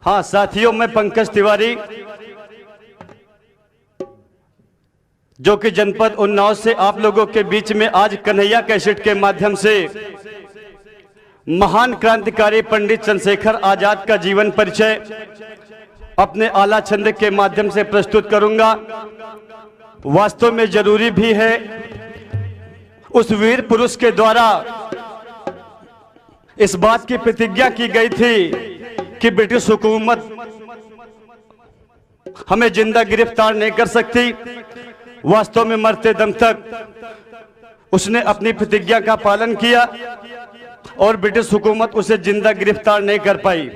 हाँ साथियों, मैं पंकज तिवारी जो कि जनपद उन्नाव से आप लोगों के बीच में आज कन्हैया कैसेट के माध्यम से महान क्रांतिकारी पंडित चंद्रशेखर आजाद का जीवन परिचय अपने आला छंद के माध्यम से प्रस्तुत करूंगा। वास्तव में जरूरी भी है, उस वीर पुरुष के द्वारा इस बात की प्रतिज्ञा की गई थी कि ब्रिटिश हुकूमत हमें जिंदा गिरफ्तार नहीं कर सकती। वास्तव में मरते दम तक उसने अपनी प्रतिज्ञा का पालन किया और ब्रिटिश हुकूमत उसे जिंदा गिरफ्तार नहीं कर पाई।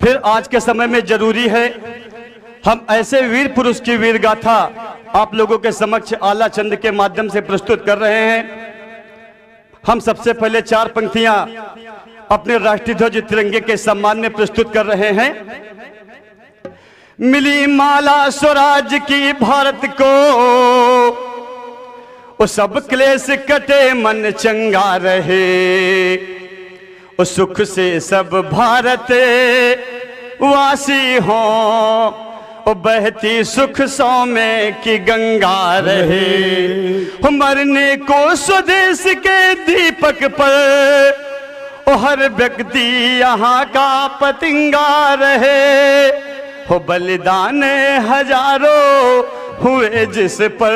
फिर आज के समय में जरूरी है हम ऐसे वीर पुरुष की वीर गाथा आप लोगों के समक्ष आला चंद के माध्यम से प्रस्तुत कर रहे हैं। हम सबसे पहले 4 पंक्तियां अपने राष्ट्रीय ध्वज तिरंगे के सम्मान में प्रस्तुत कर रहे हैं। मिली माला स्वराज की भारत को, वो सब क्लेश कटे मन चंगा रहे, वो सुख से सब भारत वासी हो, वो बहती सुख सौम्य की गंगा रहे। मरने को स्वदेश के दीपक पर वो हर व्यक्ति यहाँ का पतंगा रहे, हो बलिदान हजारों हुए जिस पर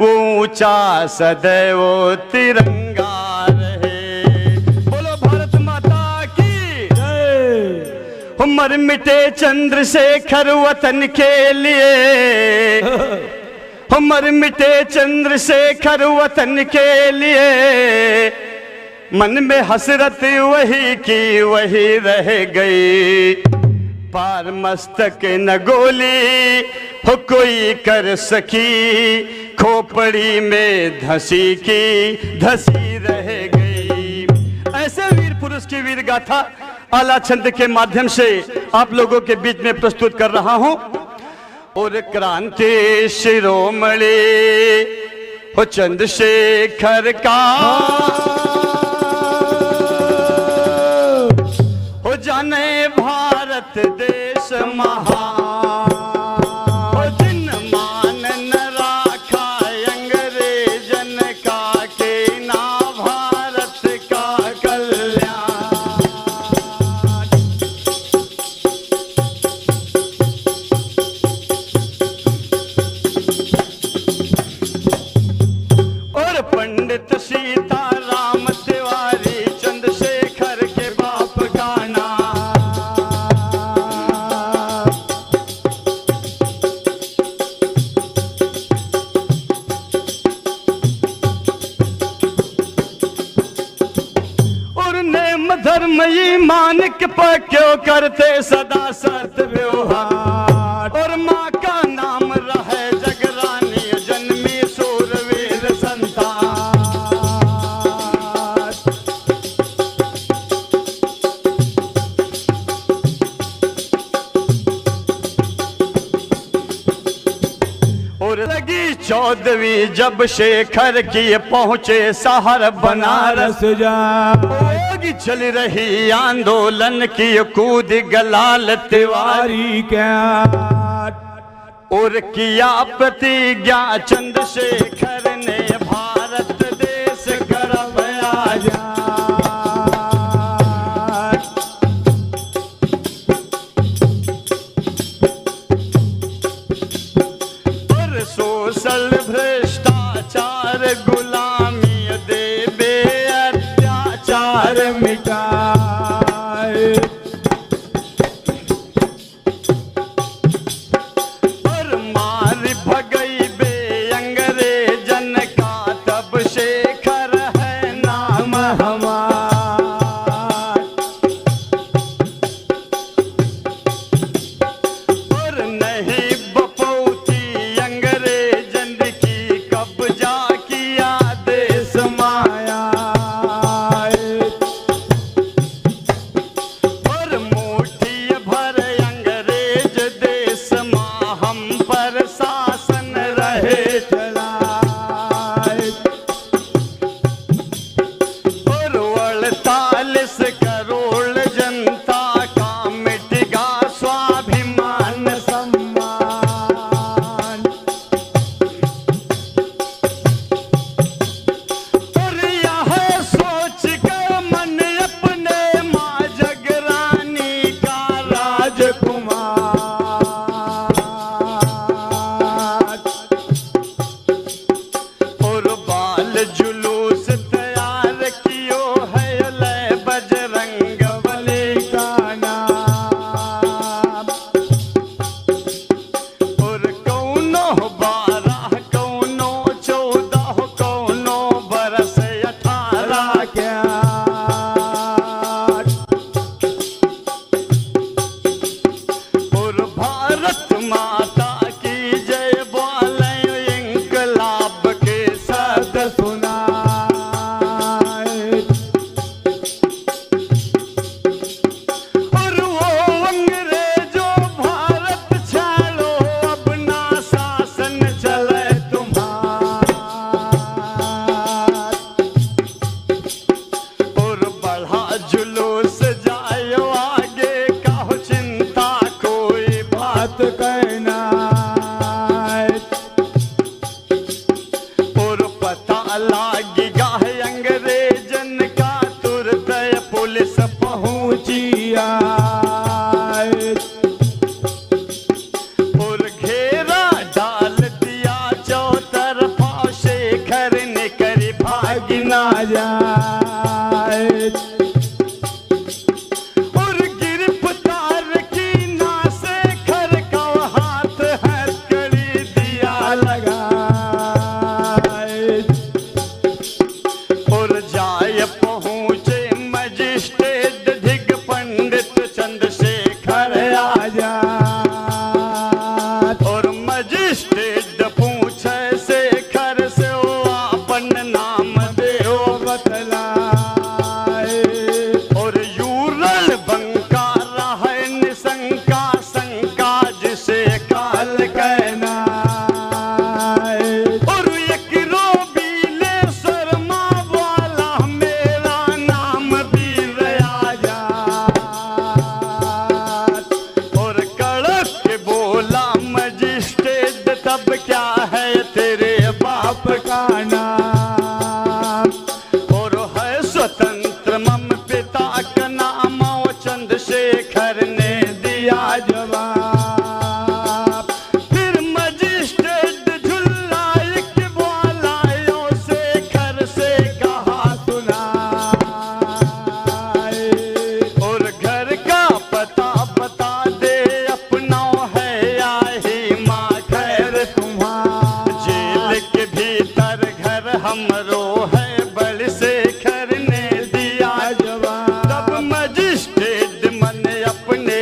वो ऊंचा सदैव तिरंगा रहे। बोलो भारत माता की जय। हो मर मिटे चंद्रशेखर वतन के लिए, हो मर मिटे चंद्रशेखर वतन के लिए, मन में हसरत वही की वही रह गई। पार मस्तक न गोली हो कोई कर सकी, खोपड़ी में धसी की धसी रह गई। ऐसे वीर पुरुष की वीर गाथा आला छंद के माध्यम से आप लोगों के बीच में प्रस्तुत कर रहा हूं। और क्रांति शिरोमणि हो चंद्रशेखर का, हो जाने भारत देश महान, हो जिन मान न राखा अंग्रेजन का, के ना भारत का कल्याण। और पंडित सीताराम तिवारी चंद्रशेखर के बाप का धर्म ईमान के पर क्यों करते सदा सत व्यवहार। और माँ का नाम रहे जगरानी जन्मी सूरवीर संतान। और लगी 14वीं जब शेखर की पहुंचे शहर बनारस जा, चल रही आंदोलन की कूद गलाल तिवारी क्या, और किया प्रतिज्ञा चंद्रशेखर ने भारत देश गर्व आजाद। और सोशल भ्रष्टाचार गुलामी देवे अत्याचार मिटाए, और मार भगई बे अंग्रेजन का, तब शेखर है नाम हमार। और नहीं बपौती अंग्रेजन की, कब्जा किया देश माया। और 48 करोड़ जनता का मिट दिया और घेरा डाल दिया चौतरफा शेखर ने कर भाग ना जाए और गिरफ्तार की ना शेखर का हाथ हथकड़ी दिया लगा और जाय पहुँचे मजिस्ट्रेट धिग पंडित चंद्रशेखर राजा और मजिस्ट्रेट पूछे शेखर से ओ अपन नाम देओ बतलाए और यूरल बंका रहे निशंका शंका जिसे काल कहना और एक रोबीले शर्मा वाला मेरा नाम वीर राजा और कड़क के बोला मजिस्ट्रेट तब क्या है तेरे बाप का नाम और है स्वतंत्र मम पिता का नाम और चंद्रशेखर ने दिया जवाब फिर मजिस्ट्रेट झुल्लाए के बोलायो शेखर से कहा सुनाए और घर का पता बता दे अपना है आही माँ खैर तुम्हारा जेल के भीतर घर हमरो है बड़ शेखर ने दिया तब जवाब मजिस्ट्रेट मन अपने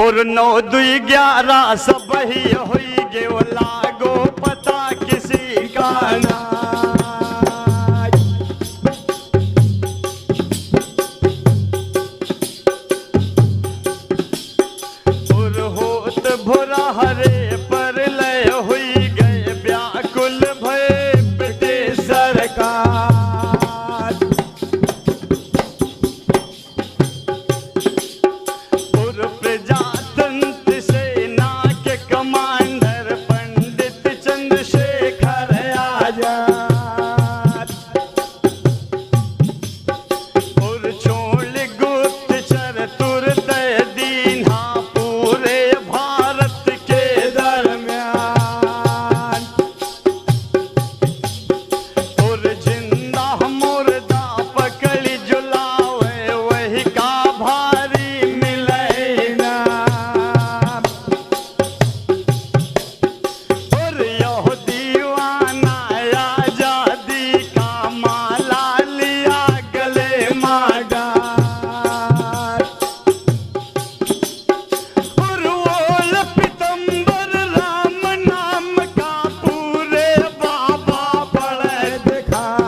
और 9 2 11 सब ही हुई गे वो लागो पता किसी का ना। और होत भोरा हरे पर लय हुई गए व्याकुल भय ब्रिटिश सरकार। और प्रजातंत्र सेना के कमांडर पंडित चंद्रशेखर आजाद। और छोड़ गुप्तचर तुरदय दीन्हा पूरे भारत के दरमियान। और जिंदा मुर्दा पकड़ी जुलावे वही का भारी मिले नाम। और यह दीवाना आजादी का माला लिया गले मां डाल। और वो पीतम्बर राम नाम का पूरे बाबा बड़े दिखाए।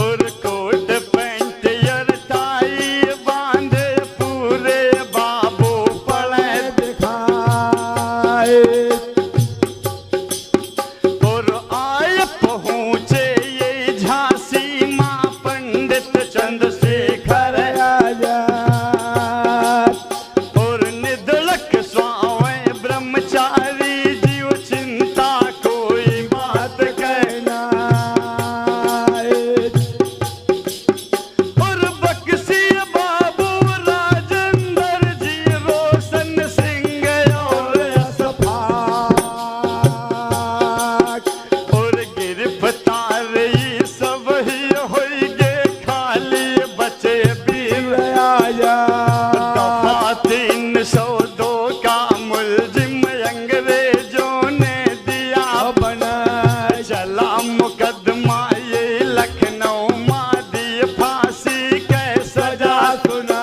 और कोट पैंट यरताई बांधे पूरे बाबू पड़े दिखाए। और आए पहुँचे ये झांसी माँ पंडित चंद्रशेखर आजाद। और निधड़क स्वामी ब्रह्मचारी जीव चिंता कोई बात कहना। और बक्सी बाबू राजेंद्र जी रोशन सिंह और असफाक। और गिरफ्तार ये सब ही होई गे खाली बचे बीर आजाद। दफा 302 का मुलजिम अंग्रेजों ने दिया बना। चला मुकदमा ये लखनऊ मां दी फांसी कै सजा सुना।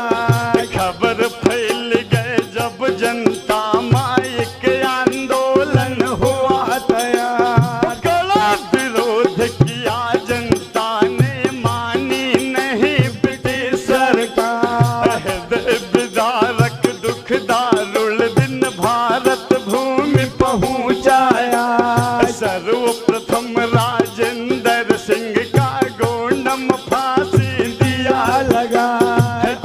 खबर फैल गए जब जनता माइक आंदोलन हुआ तैयार। कड़ा विरोध किया जनता ने मानी नहीं ब्रिटिश सरकार। हृदय विदारक दुख दारुल दिन भारत भूमि पहुंचाया। सर्वप्रथम राजेंद्र सिंह का गोंडम फांसी दिया लगा।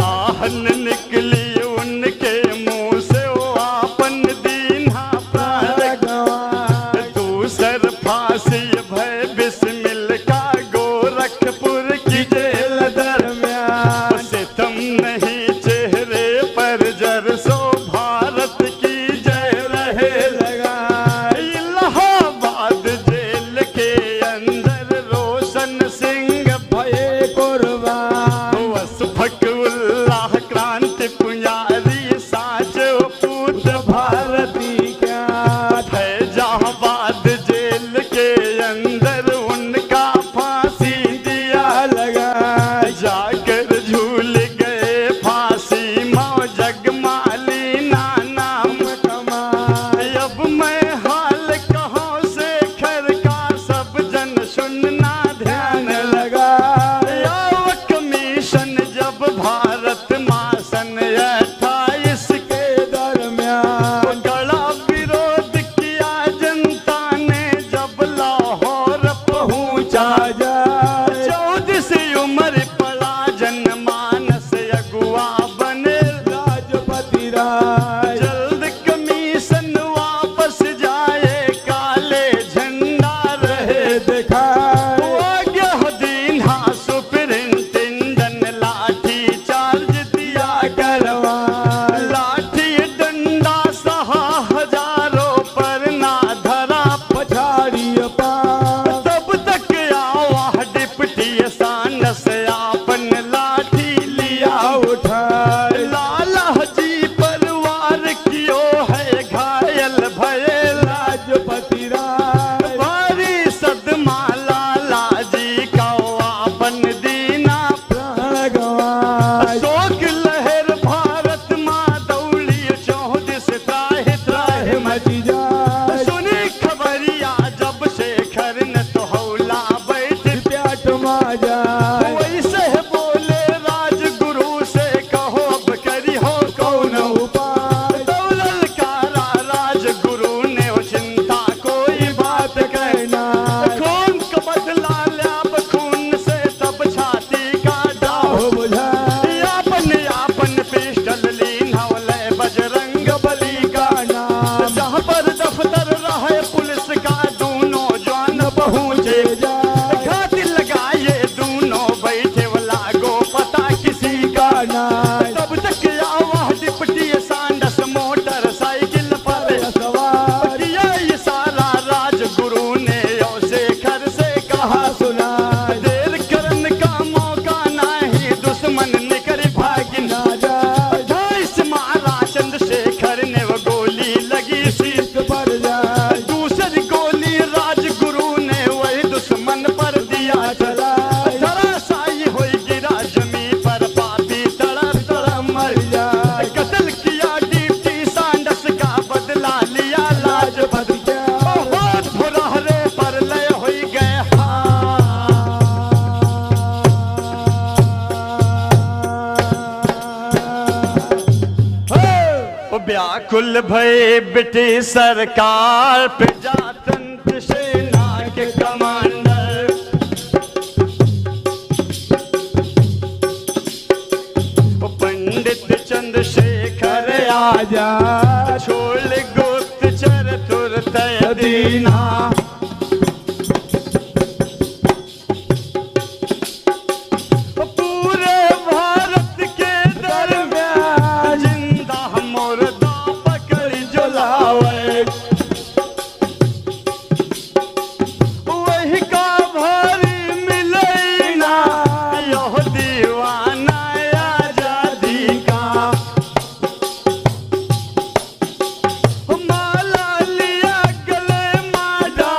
आहन निकली उनके मुंह से वो आपन दीन्हा प्राण गंवाए। दूसर फांसी भय बिस्मिल का गोरखपुर की जेल दरमियान। सितम नहीं चेहरे पर जर सो भारत की जय रहे लगा। इलाहाबाद जेल के अंदर रोशन सिंह भये कुर्बान। वसफकुल्लाह क्रांति पुजारी साचो पूत भारती क्या। फैजाबाद जेल के अंदर उनका फांसी दिया लगा। जाकर झूल गए फांसी मौ जगमाली नाम कमाए। अब मैं हाल कहूँ शेखर का सब जन सुनना ध्यान लगा। याव कमीशन जब भारत मासन 28 के दरमियान। कड़ा विरोध किया जनता ने जब लाहौर जाए। वैसे बोले राजगुरु से कहो अब करी हो कौन उपाय दौलत कारा राजगुरु ने वो चिंता कोई बात कहना खून का बदला लिया अब खून से तब छाती का दाव हो बुझाए। यापन पिस्टल लीन हवले बजरंग बली का नाम जहाँ पर दफ्तर रहे पुलिस का दोनों जवान पहुँचे घाटी लगाए दोनों बैठे वाला गो पता किसी का नाम तब तक आवाज डिप्टी सांडस मोटरसाइकिल पर सवार किया ये सारा राजगुरु ने उसे घर से कहा सुना देर करन का मौका नहीं दुश्मन निकर भागी ना जाए। ढाइस मारा चंद्रशेखर ने वो गोली लगी शीश पर जाए दूसरी गोली राजगुरु ने वही दुश्मन पर दिया चलाए धराशायी हो गिरा जमी पर पापी तड़प तड़प मर जाए। कत्ल किया डिप्टी सांडस का बदला लिया लाजपत बहुत बुरा रे पर लय हो गए व्याकुल भय ब्रिटिश सरकार प्रजातंत्र सेना के कमांडर पंडित चंद्रशेखर आजा छोड़ गुप्तचर तुरत दीना पूरे भारत के दरमियान जिंदा मुर्दा पकड़ जलावे वही का भारी मिले ना यह दीवाना आजादी का माला लिया गले माडा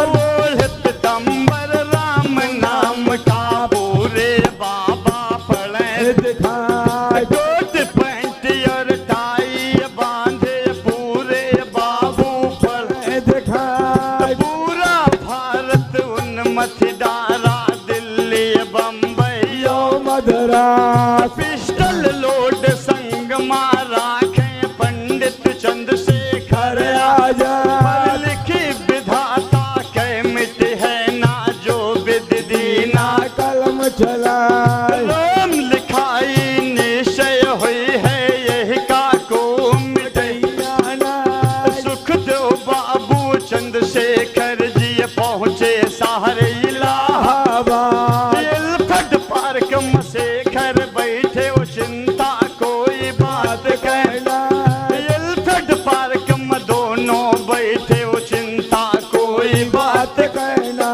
ओढ़ पीतंबर राम नाम का पूरे बाबा पड़े दिखाए कोट पैंट और टाई बांधे पूरे बाबू पड़े दिखाए पूरा भारत उन्मथ डारा दिल्ली बम्बई यो मदरास पिस्टल लोड संग मारा खे पंडित चंद्रशेखर आजा पर लिखी विधाता के मिट है ना जो विद दीना कलम चलाए राम लिखाई निश्चय हुई है यही का को मिटैया सुख दो बाबू चंद्रशेखर जी पहुँचे सहारे इलाहाबाद एल्फर्ड पार्क में शेखर बैठे वो चिंता कोई बात कहना एल्फर्ड पार्क में दोनों बैठे वो चिंता कोई बात कहना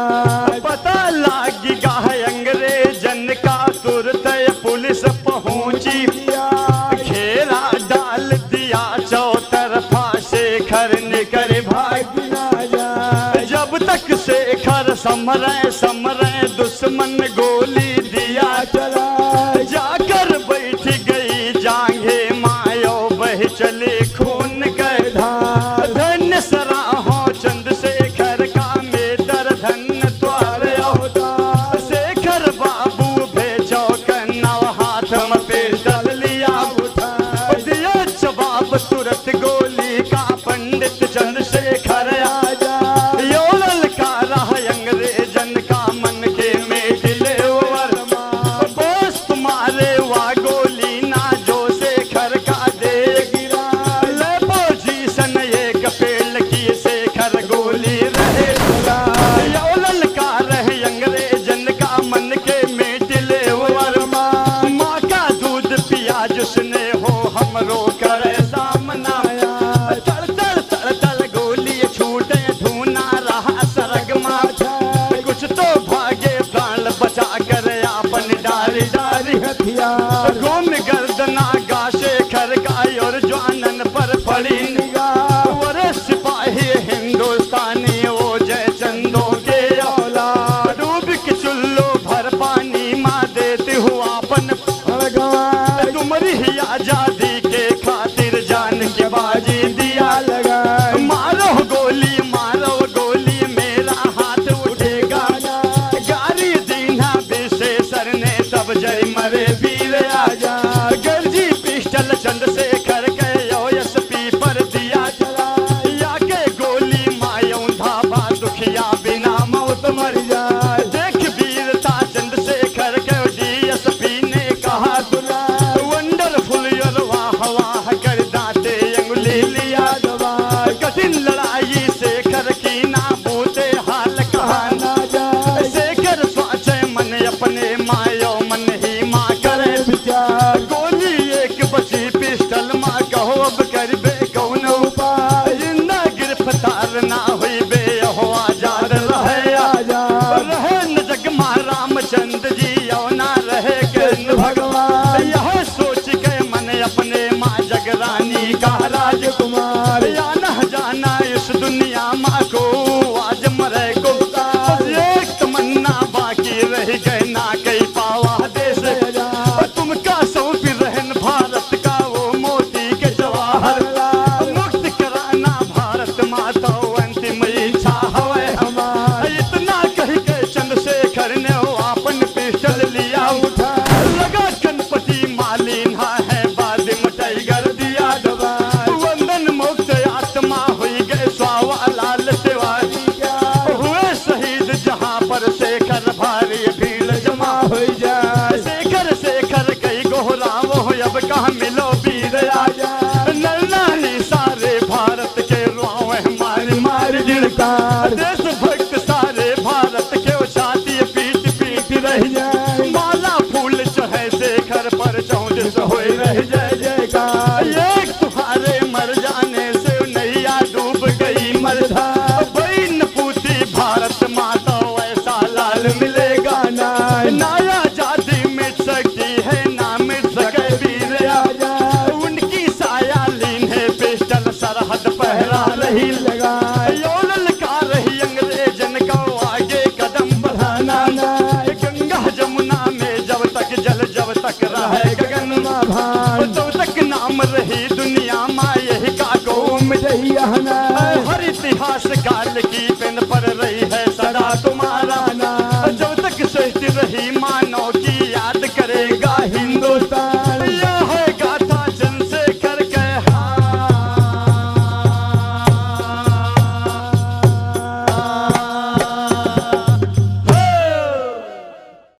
पता लागी गा अंग्रेजन का तुरंत पुलिस पहुंची घेरा डाल दिया चौतरफा शेखर निकर भाग ना जाए जब तक शेखर समरे समरे दुश्मन गोली दिया चलाए जाकर बैठ गई जांघे मायो बह चले खून के धार धन्य सराहो चंद्रशेखर का मेदर धन्य द्वार अवतार शेखर बाबू भेजो कन्नव हाथ में पिस्टल लिया उठा दिया जवाब तुरंत गोली का पंडित चंद्रशेखर आजा यो ललकारा अंग्रेजन का मन के मेट ले वर्मा बोस तुम्हारे वा गोली ना जो शेखर का दे गिरा ले पोजीशन एक पेड़ की शेखर गोली रहे यो ललकारा अंग्रेजन का मन के मेट ले वर्मा माँ का दूध पिया जिसने हो हमरो करे सामना तड़ तड़ तड़ तड़ गोली छूटे धूना रहा सरग माथा कुछ तो भागे प्राण बचा कर अपन डारी डारी हथियार घूम गर्दना गा शेखर का और जवानन पर पड़ी निगाह वरे सिपाही हिंदुस्तानी वो जय चंदो के औलाद डूब के चुल्लो भर पानी माँ देती हुआ अपन लगाए तुम्हारी ही आजादी के खातिर जान की बाजी दिया लगाए मारो गोली मेरा हाथ उठेगा गारी दीना मौत मर जाए। देख वीरता चंद्रशेखर के डीएसपी ने कहा सुना वंडरफुल और वाह वाह कर दाते अंगुली लिया दबाई कठिन लड़ाई शेखर की ना बूते हाल कहा ना जाए शेखर स्वाचे मन अपने मायो मन ही माँ करे विचार गोली एक बची पिस्टल माँ कहो अब कर बे कौन उपाय जिंदा गिरफ्तार ना हुई बे हो आजाद रहे आजाद रहे न जग माँ रामचंद्र जी और ना रहे कृष्ण भगवान यह सोच के मन अपने माँ जगरानी का राजकुमार जाना जाना इस दुनिया माँ को आज मरे को बस एक तमन्ना बाकी रह गए ना कई पावा देश तुमका सौंप रहन भारत का वो मोती के जवाहर मुक्त कराना भारत माता अंतिम इच्छा हवे हमार इतना कह के चंद्रशेखर ने वो अपन पिस्टल लिया उठा लगा गणपति मालिन है बाद मटाई कर दिया दबाई वंदन मुक्त आत्मा हुई गए स्वावा लाल तिवारी क्या हुए शहीद जहाँ पर शेखर भारी भीड़ जमा हो जाए शेखर शेखर कई गोहरा वो अब कहाँ मिलो वीर राजा नरना ही सारे भारत के रुआवे मार मार जिड़कार देश भक्त सारे भारत के वो छाती पीट पीट रह जाए माला फूल चढ़े शेखर पर चौंदिस हुए रह जय जयकार एक तुम्हारे मर जाने से नैया डूब गई मरधा बहन पूती भारत माता ऐसा लाल मिलेगा नाय नाया जाति मिट सकती है ना मिट सके वीर राजा उनकी साया लीन है पिस्टल सरहद पहरा रही लगाए यो ललकार रही अंग्रेजन को आगे कदम बढ़ाना नाय गंगा जमुना में जब तक रहे गगन माँ भान तब तक नाम रही दुनिया माँ यही का गो मिटैया नाय हर इतिहास काल की पेन पर रही है सदा तुम्हारा नाम जब तक सहती रही मान